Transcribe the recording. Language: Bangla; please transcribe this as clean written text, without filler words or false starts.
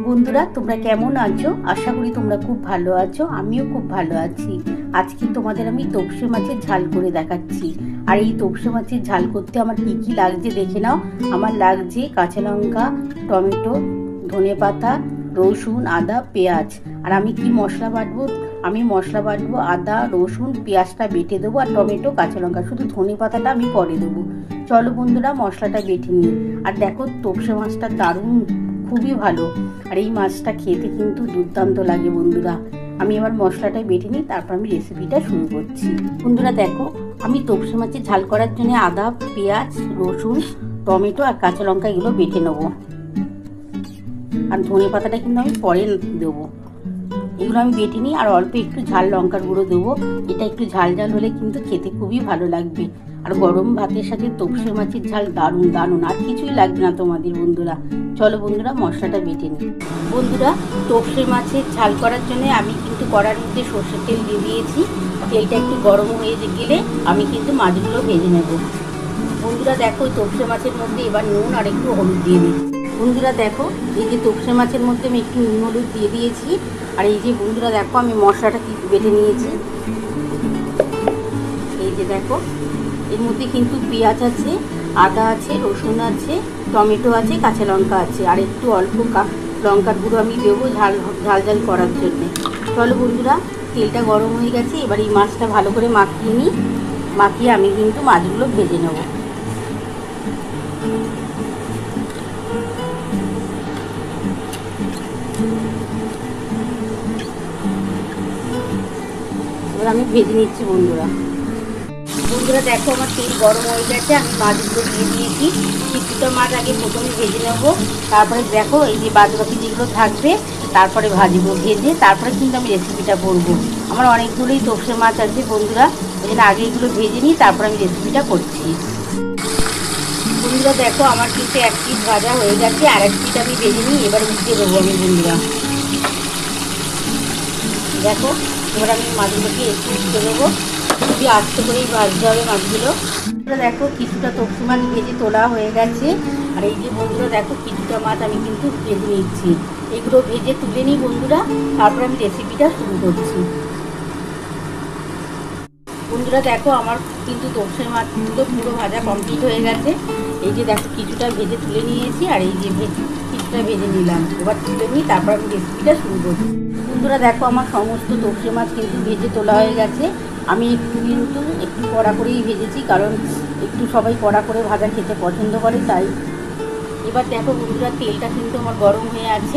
বন্ধুরা তোমরা কেমন আছো? আশা করি তোমরা খুব ভালো আছো। আমিও খুব ভালো আছি। আজকে তোমাদের আমি তোপসে মাছের ঝাল করে দেখাচ্ছি। আর এই তোপসে মাছের ঝাল করতে আমার কি কি লাগছে দেখে নাও। আমার লাগছে কাঁচা লঙ্কা, টমেটো, ধনেপাতা, রসুন, আদা, পেঁয়াজ। আর আমি কি মশলা বাটবো? আমি মশলা বাটবো আদা, রসুন, পেঁয়াজটা বেটে দেবো, আর টমেটো, কাঁচা লঙ্কা। শুধু ধনেপাতাটা আমি পরে দেবো। চলো বন্ধুরা মশলাটা বেটে নিই। আর দেখো তোপসে মাছটা দারুণ, খুবই ভালো। আর এই মাছটা খেতে কিন্তু দুর্দান্ত লাগে বন্ধুরা। আমি এবার মশলাটা বেটে নিই, তারপর আমি রেসিপিটা শুরু করছি। বন্ধুরা দেখো, আমি তোপসে মাছের ঝাল করার জন্য আদা, পেঁয়াজ, রসুন, টমেটো আর কাঁচা লঙ্কা এগুলো বেটে নেবো। আর ধনে পাতাটা কিন্তু আমি পরে দেবো। এগুলো আমি বেটে নিই, আর অল্প একটু ঝাল লঙ্কার গুঁড়ো দেবো। এটা একটু ঝাল ঝাল হলে কিন্তু খেতে খুবই ভালো লাগবে। আর গরম ভাতের সাথে তোপসে মাছের ঝাল দারুণ দারুণ। আর কিছুই লাগবে না তোমাদের বন্ধুরা। চলো বন্ধুরা মশলাটা বেটে নিই। বন্ধুরা তোপসে মাছের ঝাল করার জন্য আমি কিন্তু কড়ার মধ্যে সর্ষের তেল দিয়ে দিয়েছি। তেলটা একটু গরম হয়ে গেলে আমি কিন্তু মাছগুলো ভেজে নেব। বন্ধুরা দেখো তোপসে মাছের মধ্যে এবার নুন আর একটু হলুদ দিয়ে দিই। বন্ধুরা দেখো, এই যে তোপসে মাছের মধ্যে আমি একটু নুন হলুদ দিয়ে দিয়েছি। আর এই যে বন্ধুরা দেখো, আমি মশলাটা বেটে নিয়েছি। এই যে দেখো, এর মধ্যে কিন্তু পেঁয়াজ আছে, আদা আছে, রসুন আছে, টমেটো আছে, কাঁচা লঙ্কা আছে, আর একটু অল্প লঙ্কার গুঁড়ো আমি দেবো ঝাল ঝাল ঝাল করার জন্যে। চলো বন্ধুরা, তেলটা গরম হয়ে গেছে। এবার এই মাছটা ভালো করে মাখিয়ে নিই। মাখিয়ে আমি কিন্তু মাছগুলো ভেজে নেব। এবার আমি ভেজে নিচ্ছি বন্ধুরা। বন্ধুরা দেখো, আমার তেল গরম হয়ে গেছে। আমি মাছগুলো দিয়ে দিয়েছি। কিছুটা মাছ আগে প্রথমে ভেজে নেবো, তারপরে দেখো এই যে বাদ বাকি যেগুলো থাকবে তারপরে ভাজবো। ভেজে তারপরে কিন্তু আমি রেসিপিটা করবো। আমার অনেকগুলোই তোপসে মাছ আছে বন্ধুরা, ওই জন্য আগে এগুলো ভেজে নিই, তারপর আমি রেসিপিটা করছি। বন্ধুরা দেখো, আমার কিন্তু এক পিস ভাজা হয়ে গেছে, আর এক পিস আমি ভেজে নিই। এবার উঠিয়ে দেবো আমি বন্ধুরা। দেখো, এবার আমি মাছগুলোকে একটু উঠে দেবো। খুবই আস্তে করেই ভাজতে হবে মাছগুলো। দেখো, কিছুটা তোপসে মাছ ভেজে তোলা হয়ে গেছে। আর এই যে বন্ধুরা দেখো, কিছুটা মাছ আমি কিন্তু ভেজে নিচ্ছি। এগুলো ভেজে তুলে নিই বন্ধুরা, তারপর আমি রেসিপিটা শুরু করছি। বন্ধুরা দেখো, আমার কিন্তু তোপসে মাছগুলো পুরো ভাজা কমপ্লিট হয়ে গেছে। এই যে দেখো, কিছুটা ভেজে তুলে নিয়েছি, আর এই যে কিছুটা ভেজে নিলাম। এবার তুলে নিই, তারপর আমি রেসিপিটা শুরু করছি। বন্ধুরা দেখো, আমার সমস্ত তোপসে মাছ কিন্তু ভেজে তোলা হয়ে গেছে। আমি একটু কড়া করেই ভেজেছি, কারণ একটু সবাই কড়া করে ভাজা খেতে পছন্দ করে, তাই। এবার দেখো বন্ধুরা, তেলটা কিন্তু আমার গরম হয়ে আছে।